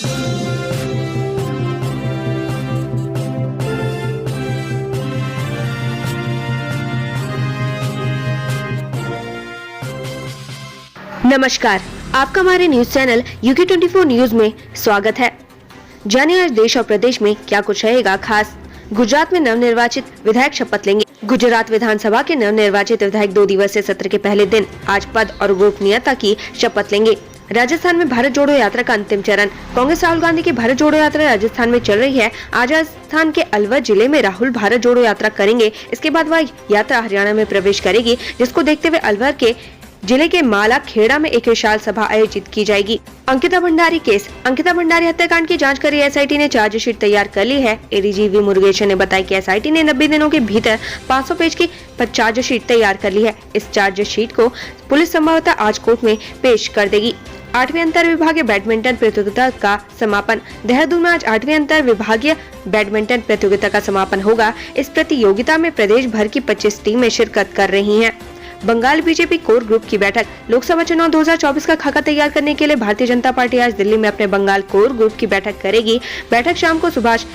नमस्कार, आपका हमारे न्यूज चैनल UK24 न्यूज में स्वागत है। जानिए आज देश और प्रदेश में क्या कुछ रहेगा खास। गुजरात में नवनिर्वाचित विधायक शपथ लेंगे। गुजरात विधानसभा के नवनिर्वाचित विधायक 2 दिवसीय सत्र के पहले दिन आज पद और गोपनीयता की शपथ लेंगे। राजस्थान में भारत जोड़ो यात्रा का अंतिम चरण। कांग्रेस राहुल गांधी की भारत जोड़ो यात्रा राजस्थान में चल रही है। आज राजस्थान के अलवर जिले में राहुल भारत जोड़ो यात्रा करेंगे। इसके बाद वह यात्रा हरियाणा में प्रवेश करेगी, जिसको देखते हुए अलवर के जिले के माला खेड़ा में एक विशाल सभा आयोजित की जाएगी। अंकिता भंडारी केस। अंकिता भंडारी हत्याकांड की जांच कर रही एसआईटी ने चार्जशीट तैयार कर ली है। एडीजी वी मुरुगेशन ने बताया कि एसआईटी ने 90 दिनों के भीतर 500 पेज की चार्जशीट तैयार कर ली है। इस चार्जशीट को पुलिस संभवतः आज कोर्ट में पेश कर देगी। 8वीं अंतर विभागीय बैडमिंटन प्रतियोगिता का समापन। देहरादून में आज 8वीं अंतर विभागीय बैडमिंटन प्रतियोगिता का समापन होगा। इस प्रतियोगिता में प्रदेश भर की 25 टीमें शिरकत कर रही हैं। बंगाल बीजेपी कोर ग्रुप की बैठक। लोकसभा चुनाव 2024 का खाका तैयार करने के लिए भारतीय जनता पार्टी आज दिल्ली में अपने बंगाल कोर ग्रुप की बैठक करेगी। बैठक शाम को सुभाष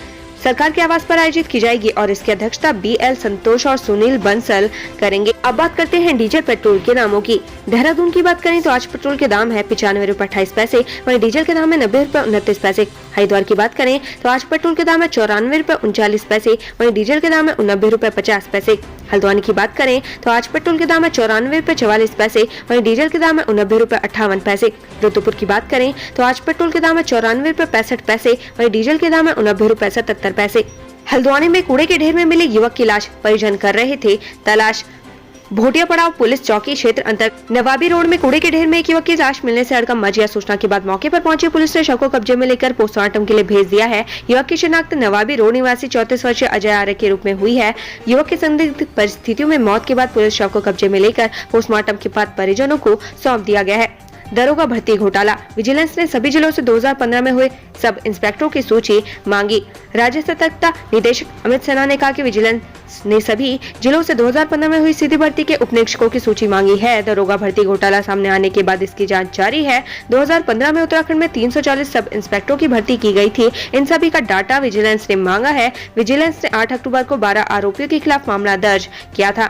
सरकार के आवास पर आयोजित की जाएगी और इसकी अध्यक्षता BL संतोष और सुनील बंसल करेंगे। अब बात करते हैं डीजल पेट्रोल के दामों की। देहरादून की बात करें तो आज पेट्रोल के दाम है 95 रुपए 28 पैसे, वहीं डीजल के दाम है 90 रुपए 29 पैसे। हरिद्वार की बात करें तो आज पेट्रोल के दाम है 94 रुपए 39 पैसे, वहीं डीजल के दाम है 90 रुपए 50 पैसे। हल्द्वानी की बात करें तो आज पेट्रोल के दाम है 94 रुपए 44 पैसे, वहीं डीजल के दाम है 90 रुपए 58 पैसे। रुद्रपुर की बात करें तो आज पेट्रोल के दाम है 94 रुपए 65 पैसे, वहीं डीजल के दाम है 90 रुपए 77 पैसे। हल्द्वानी में कूड़े के ढेर में मिले युवक की लाश, परिजन कर रहे थे तलाश। भोटिया पड़ाव पुलिस चौकी क्षेत्र अंतर्गत नवाबी रोड में कूड़े के ढेर में एक युवक की लाश मिलने से हड़कंप मच गया। सूचना के बाद मौके पर पहुंची पुलिस ने शव को कब्जे में लेकर पोस्टमार्टम के लिए भेज दिया है। युवक की शिनाख्त नवाबी रोड निवासी 34 वर्षीय अजय आर्य के रूप में हुई है। युवक की संदिग्ध परिस्थितियों में मौत के बाद पुलिस शव को कब्जे में लेकर पोस्टमार्टम के बाद परिजनों को सौंप दिया गया है। दरोगा भर्ती घोटाला। विजिलेंस ने सभी जिलों से 2015 में हुए सब इंस्पेक्टरों की सूची मांगी। राज्य सतर्कता निदेशक अमित सिन्हा ने कहा कि विजिलेंस ने सभी जिलों से 2015 में हुई सीधी भर्ती के उपनिरीक्षकों की सूची मांगी है। दरोगा भर्ती घोटाला सामने आने के बाद इसकी जांच जारी है। 2015 में उत्तराखंड में 340 सब इंस्पेक्टरों की भर्ती की गई थी। इन सभी का डाटा विजिलेंस ने मांगा है। विजिलेंस ने 8 अक्टूबर को 12 आरोपियों के खिलाफ मामला दर्ज किया था।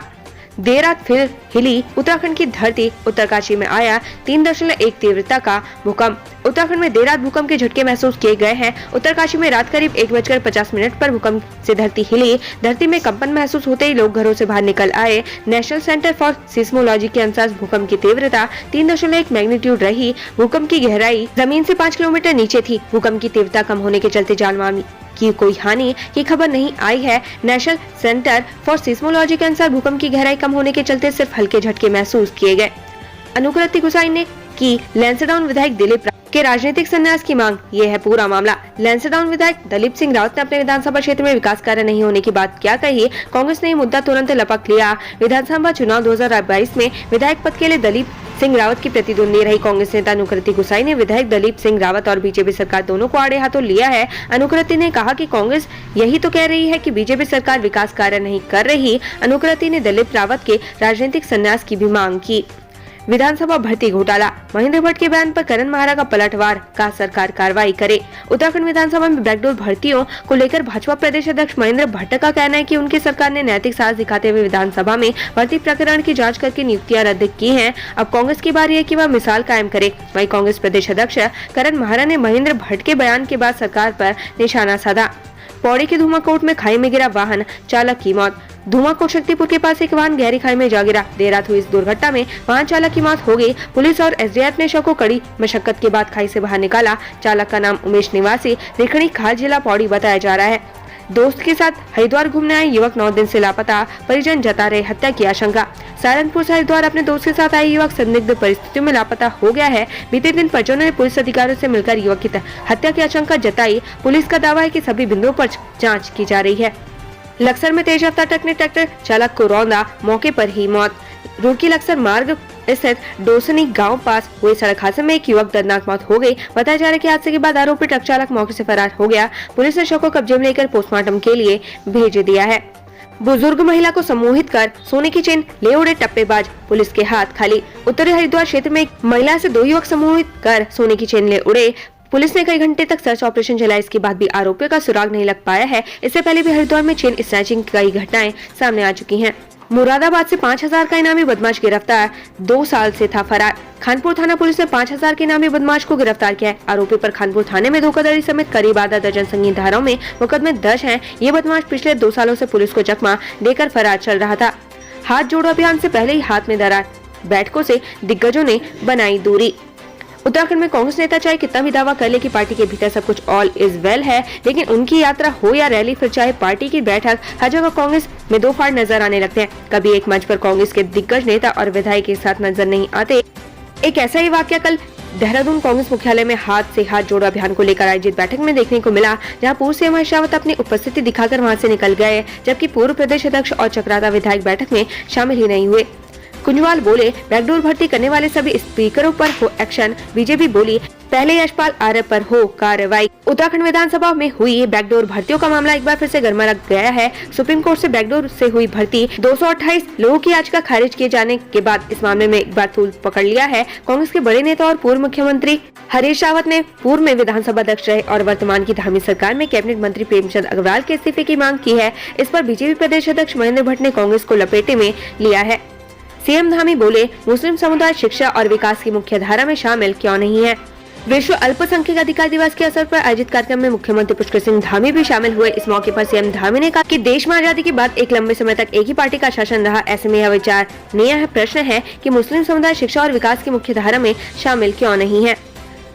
देर रात फिर हिली उत्तराखंड की धरती। उत्तरकाशी में आया 3.1 तीव्रता का भूकंप। उत्तराखंड में देर रात भूकंप के झटके महसूस किए गए हैं। उत्तरकाशी में रात करीब 1:50 पर भूकंप से धरती हिली। धरती में कंपन महसूस होते ही लोग घरों से बाहर निकल आए। नेशनल सेंटर फॉर सिस्मोलॉजी के अनुसार भूकंप की तीव्रता 3.1 मैग्नीट्यूड रही। भूकंप की गहराई जमीन से 5 किलोमीटर नीचे थी। भूकंप की तीव्रता कम होने के चलते जान की कोई हानि की खबर नहीं आई है। नेशनल सेंटर फॉर सिस्मोलॉजी के अनुसार भूकंप की गहराई कम होने के चलते सिर्फ हल्के झटके महसूस किए गए। अनुकृति गुसाई ने की लैंसडाउन विधायक दिलीप के राजनीतिक संन्यास की मांग। ये है पूरा मामला। लैंसडाउन विधायक दलीप सिंह रावत ने अपने विधानसभा क्षेत्र में विकास कार्य नहीं होने की बात क्या कही। कांग्रेस ने ये मुद्दा तुरंत लपक लिया। विधानसभा चुनाव 2022 में विधायक पद के लिए दलीप सिंह रावत की प्रतिद्वंदी रही कांग्रेस नेता अनुकृति गुसाई ने विधायक दलीप सिंह रावत और बीजेपी सरकार दोनों को आड़े हाथों लिया है। अनुकृति ने कहा कि कांग्रेस यही तो कह रही है कि बीजेपी सरकार विकास कार्य नहीं कर रही। अनुकृति ने दलीप रावत के राजनीतिक संन्यास की भी मांग की। विधानसभा भर्ती घोटाला। महेंद्र भट्ट के बयान पर करण महारा का पलटवार, का सरकार कार्रवाई करे। उत्तराखंड विधानसभा में बैकडोर भर्तियों को लेकर भाजपा प्रदेश अध्यक्ष महेंद्र भट्ट का कहना है कि उनकी सरकार ने नैतिक साहस दिखाते हुए विधानसभा में भर्ती प्रकरण की जांच करके नियुक्तियां रद्द की हैं। अब कांग्रेस की बारी है कि वह मिसाल कायम करे। वहीं कांग्रेस प्रदेश अध्यक्ष करण महारा ने महेंद्र भट्ट के बयान के बाद सरकार पर निशाना साधा। पौड़ी के धुमाकोट में खाई में गिरा वाहन, चालक की मौत। धुमाकोट शक्तिपुर के पास एक वाहन गहरी खाई में जा गिरा। देर रात हुई इस दुर्घटना में वाहन चालक की मौत हो गई। पुलिस और SDF ने शव को कड़ी मशक्कत के बाद खाई से बाहर निकाला। चालक का नाम उमेश निवासी रिखणी खाल जिला पौड़ी बताया जा रहा है। दोस्त के साथ हरिद्वार घूमने आए युवक 9 दिन से लापता, परिजन जता रहे हत्या की आशंका। सहारनपुर से हरिद्वार अपने दोस्त के साथ आए युवक संदिग्ध परिस्थितियों में लापता हो गया है। बीते दिन परिजनों ने पुलिस अधिकारियों से मिलकर युवक की हत्या की आशंका जताई। पुलिस का दावा है कि सभी बिंदुओं पर जाँच की जा रही है। लक्सर में तेज रफ्तार ट्रक ने ट्रैक्टर चालक को रौंदा, मौके पर ही मौत। रुड़की लक्सर मार्ग स्थित डोसनी गांव पास हुए सड़क हादसे में एक युवक दर्दनाक मौत हो गई। बताया जा रहा है कि हादसे के बाद आरोपी ट्रक चालक मौके से फरार हो गया। पुलिस ने शव को कब्जे में लेकर पोस्टमार्टम के लिए भेज दिया है। बुजुर्ग महिला को सम्मोहित कर सोने की चेन ले उड़े टप्पेबाज, पुलिस के हाथ खाली। उत्तरी हरिद्वार क्षेत्र में एक महिला से 2 युवक सम्मोहित कर सोने की चेन ले उड़े। पुलिस ने कई घंटे तक सर्च ऑपरेशन चलाया, इसके बाद भी आरोपियों का सुराग नहीं लग पाया है। इससे पहले भी हरिद्वार में चेन स्नैचिंग की कई घटनाएं सामने आ चुकी हैं। मुरादाबाद से 5,000 का इनामी बदमाश गिरफ्तार, 2 साल से था फरार। खानपुर थाना पुलिस ने 5,000 के इनामी बदमाश को गिरफ्तार किया है। आरोपी पर खानपुर थाने में धोखाधड़ी समेत करीब आधा दर्जन संगीन धाराओं में मुकदमे दर्ज हैं। ये बदमाश पिछले 2 सालों से पुलिस को चकमा देकर फरार चल रहा था। हाथ जोड़ो अभियान से पहले ही हाथ में दरार, बैठकों से दिग्गजों ने बनाई दूरी। उत्तराखंड में कांग्रेस नेता चाहे कितना भी दावा कर ले कि पार्टी के भीतर सब कुछ ऑल इज वेल है, लेकिन उनकी यात्रा हो या रैली, फिर चाहे पार्टी की बैठक, हर जगह कांग्रेस में दो फाड़ नजर आने लगते हैं। कभी एक मंच पर कांग्रेस के दिग्गज नेता और विधायक के साथ नजर नहीं आते। एक ऐसा ही वाक्य कल देहरादून कांग्रेस मुख्यालय में हाथ से हाथ जोड़ो अभियान को लेकर आयोजित बैठक में देखने को मिला, जहां पूर्व सीएम हरीश रावत अपनी उपस्थिति दिखाकर वहां से निकल गए, जबकि पूर्व प्रदेश अध्यक्ष और चक्राता विधायक बैठक में शामिल ही नहीं हुए। कुंजवाल बोले, बैकडोर भर्ती करने वाले सभी स्पीकरों पर हो एक्शन। बीजेपी बोली, पहले यशपाल आर्य पर हो कार्रवाई। उत्तराखंड विधानसभा में हुई बैकडोर भर्तियों का मामला एक बार फिर से गर्मा गया है। सुप्रीम कोर्ट से बैकडोर से हुई भर्ती 228 लोगों की याचिका खारिज किए जाने के बाद इस मामले में एक बार तूल पकड़ लिया है। कांग्रेस के बड़े नेता और पूर्व मुख्यमंत्री हरीश रावत ने पूर्व में विधानसभा अध्यक्ष रहे और वर्तमान की धामी सरकार में कैबिनेट मंत्री प्रेमचंद अग्रवाल के इस्तीफे की मांग की है। इस पर बीजेपी प्रदेश अध्यक्ष महेंद्र भट्ट ने कांग्रेस को लपेटे में लिया है। सीएम धामी बोले, मुस्लिम समुदाय शिक्षा और विकास की मुख्य धारा में शामिल क्यों नहीं है। विश्व अल्पसंख्यक अधिकार दिवस के अवसर पर आयोजित कार्यक्रम में मुख्यमंत्री पुष्कर सिंह धामी भी शामिल हुए। इस मौके पर सीएम धामी ने कहा कि देश में आजादी के बाद एक लंबे समय तक एक ही पार्टी का शासन रहा, ऐसे में यह विचारणीय प्रश्न है कि मुस्लिम समुदाय शिक्षा और विकास की मुख्य धारा में शामिल क्यों नहीं है।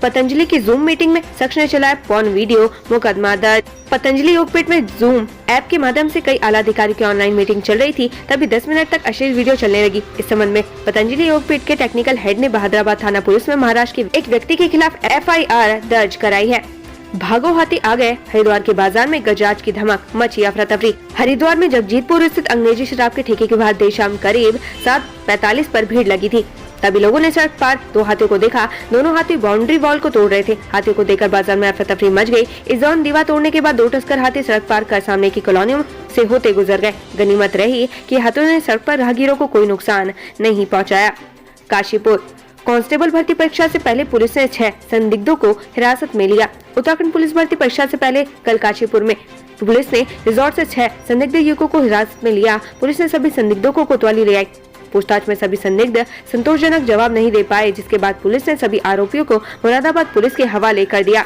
पतंजलि की जूम मीटिंग में शख्स ने चलाया पॉर्न वीडियो, मुकदमा दर्ज। पतंजलि योगपीठ में जूम ऐप के माध्यम से कई आला अधिकारियों की ऑनलाइन मीटिंग चल रही थी, तभी 10 मिनट तक अश्लील वीडियो चलने लगी। इस संबंध में पतंजलि योगपीठ के टेक्निकल हेड ने बहादुराबाद थाना पुलिस में महाराष्ट्र के एक व्यक्ति के खिलाफ FIR दर्ज कराई है। भागो हाथी आ गए, हरिद्वार के बाजार में गजराज की धमक, मची अफरा तफरी। हरिद्वार में जगजीतपुर स्थित अंग्रेजी शराब के ठेके के बाहर देर शाम करीब 7:45 पर भीड़ लगी थी। तभी लोगों ने सड़क पार 2 हाथियों को देखा। दोनों हाथी बाउंड्री वॉल को तोड़ रहे थे। हाथियों को देखकर बाजार में अफरा तफरी मच गई। इस दौरान दीवार तोड़ने के बाद 2 तस्कर हाथी सड़क पार कर सामने की कॉलोनियों से होते गुजर गए। गनीमत रही कि हाथियों ने सड़क पर राहगीरों को कोई नुकसान नहीं पहुंचाया। काशीपुर कांस्टेबल भर्ती परीक्षा से पहले पुलिस ने 6 संदिग्धों को हिरासत में लिया। उत्तराखंड पुलिस भर्ती परीक्षा से पहले कल काशीपुर में पुलिस ने रिजॉर्ट से 6 संदिग्ध युवकों को हिरासत में लिया। पुलिस ने सभी संदिग्धों को कोतवाली ले आई। पूछताछ में सभी संदिग्ध संतोषजनक जवाब नहीं दे पाए, जिसके बाद पुलिस ने सभी आरोपियों को मुरादाबाद पुलिस के हवाले कर दिया।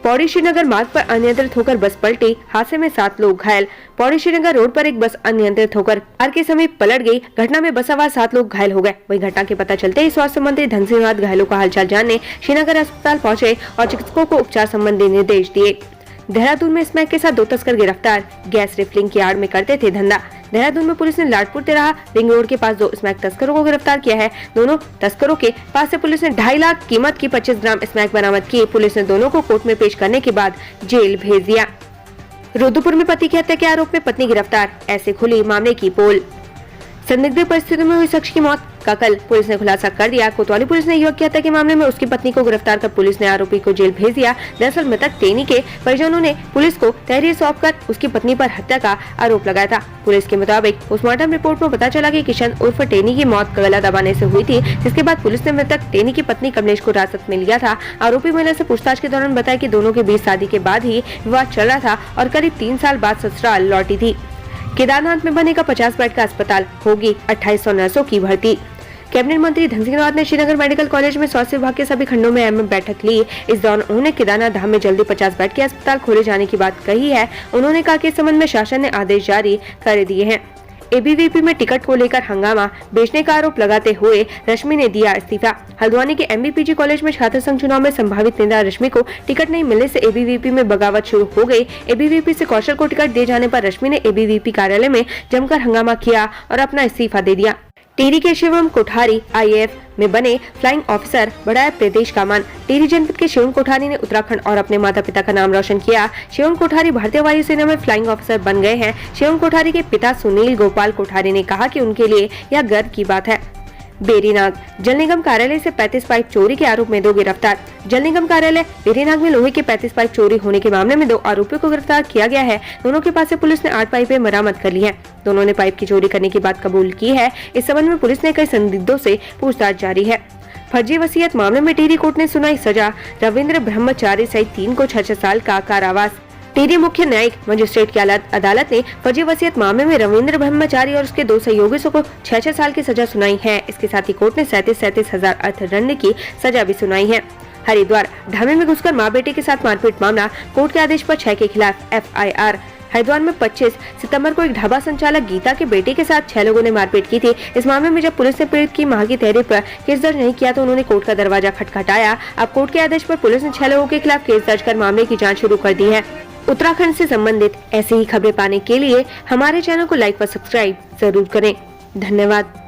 पौड़ी श्रीनगर मार्ग पर अनियंत्रित होकर बस पलटी, हादसे में 7 लोग घायल। पौड़ी श्रीनगर रोड पर एक बस अनियंत्रित होकर कार के समीप पलट गई। घटना में बस सवार 7 लोग घायल हो गए। वहीं घटना के पता चलते ही स्वास्थ्य मंत्री धन सिंह रावत घायलों का हालचाल जानने श्रीनगर अस्पताल पहुंचे और चिकित्सकों को उपचार संबंधी निर्देश दिए। देहरादून में स्मैक के साथ 2 तस्कर गिरफ्तार, गैस रिफिलिंग की आड़ में करते थे धंधा। देहरादून में पुलिस ने लाडपुर तिराहा रिंग रोड के पास 2 स्मैक तस्करों को गिरफ्तार किया है। दोनों तस्करों के पास से पुलिस ने 2.5 लाख कीमत की 25 ग्राम स्मैक बरामद की। पुलिस ने दोनों को कोर्ट में पेश करने के बाद जेल भेज दिया। रुद्रपुर में पति की हत्या के आरोप में पत्नी गिरफ्तार, ऐसे खुली मामले की पोल। संदिग्ध परिस्थितियों में हुई शख्स की मौत का कल पुलिस ने खुलासा कर दिया। कोतवाली पुलिस ने युवक की हत्या के मामले में उसकी पत्नी को गिरफ्तार कर पुलिस ने आरोपी को जेल भेज दिया। दरअसल मृतक टेनी के परिजनों ने पुलिस को तहरीर सौंपकर उसकी पत्नी पर हत्या का आरोप लगाया था। पुलिस के मुताबिक पोस्टमार्टम रिपोर्ट में पता चला कि किशन उर्फ टेनी की मौत गला दबाने से हुई थी, जिसके बाद पुलिस ने मृतक टेनी की पत्नी कमलेश को हिरासत में लिया था। आरोपी महिला से पूछताछ के दौरान बताया कि दोनों के बीच शादी के बाद ही विवाद चल रहा था और करीब 3 साल बाद ससुराल लौटी थी। केदारनाथ में बनेगा 50 बेड का अस्पताल, होगी 2800 नर्सों की भर्ती। कैबिनेट मंत्री धन सिंह रावत ने श्रीनगर मेडिकल कॉलेज में स्वास्थ्य विभाग के सभी खंडों में अहम बैठक ली। इस दौरान उन्होंने केदारनाथ धाम में जल्दी 50 बेड के अस्पताल खोले जाने की बात कही है। उन्होंने कहा कि इस संबंध में शासन ने आदेश जारी कर दिए हैं। ABVP में टिकट को लेकर हंगामा बेचने का आरोप लगाते हुए रश्मि ने दिया इस्तीफा। हल्द्वानी के MBPG कॉलेज में छात्र संघ चुनाव में संभावित नेता रश्मि को टिकट नहीं मिलने से ABVP में बगावत शुरू हो गई। ABVP से कौशल को टिकट दिए जाने पर रश्मि ने ABVP कार्यालय में जमकर हंगामा किया और अपना इस्तीफा दे दिया। टिहरी के शिवम कोठारी IAF में बने फ्लाइंग ऑफिसर, बढ़ाया प्रदेश का मान। टिहरी जनपद के शिवम कोठारी ने उत्तराखंड और अपने माता पिता का नाम रोशन किया। शिवम कोठारी भारतीय वायुसेना में फ्लाइंग ऑफिसर बन गए हैं। शिवम कोठारी के पिता सुनील गोपाल कोठारी ने कहा कि उनके लिए यह गर्व की बात है। बेरीनाग जल निगम कार्यालय से 35 पाइप चोरी के आरोप में 2 गिरफ्तार। जल निगम कार्यालय बेरीनाग में लोहे के 35 पाइप चोरी होने के मामले में 2 आरोपियों को गिरफ्तार किया गया है। दोनों के पास से पुलिस ने 8 पाइपें बरामद कर ली हैं। दोनों ने पाइप की चोरी करने की बात कबूल की है। इस संबंध में पुलिस ने कई संदिग्धों से पूछताछ जारी है। फर्जी वसीयत मामले में टिहरी कोर्ट ने सुनाई सजा, रविंद्र ब्रह्मचारी सहित 3 को 6 साल का कारावास। टिहरी मुख्य न्यायिक मजिस्ट्रेट की अदालत ने फर्जी वसीयत मामले में रविंद्र ब्रह्मचारी और उसके 2 सहयोगियों को 6 साल की सजा सुनाई है। इसके साथ ही कोर्ट ने 37,000 अर्थदंड की सजा भी सुनाई है। हरिद्वार ढाबे में घुसकर मां बेटे के साथ मारपीट मामला, कोर्ट के आदेश पर 6 के खिलाफ FIR। हरिद्वार में 25 सितंबर को एक ढाबा संचालक गीता के बेटे के साथ 6 लोगों ने मारपीट की थी। इस मामले में जब पुलिस ने पीड़ित की मां की तहरीर पर केस दर्ज नहीं किया तो उन्होंने कोर्ट का दरवाजा खटखटाया। अब कोर्ट के आदेश पर पुलिस ने 6 लोगों के खिलाफ केस दर्ज कर मामले की जाँच शुरू कर दी है। उत्तराखंड से संबंधित ऐसी ही खबरें पाने के लिए हमारे चैनल को लाइक व सब्सक्राइब जरूर करें। धन्यवाद।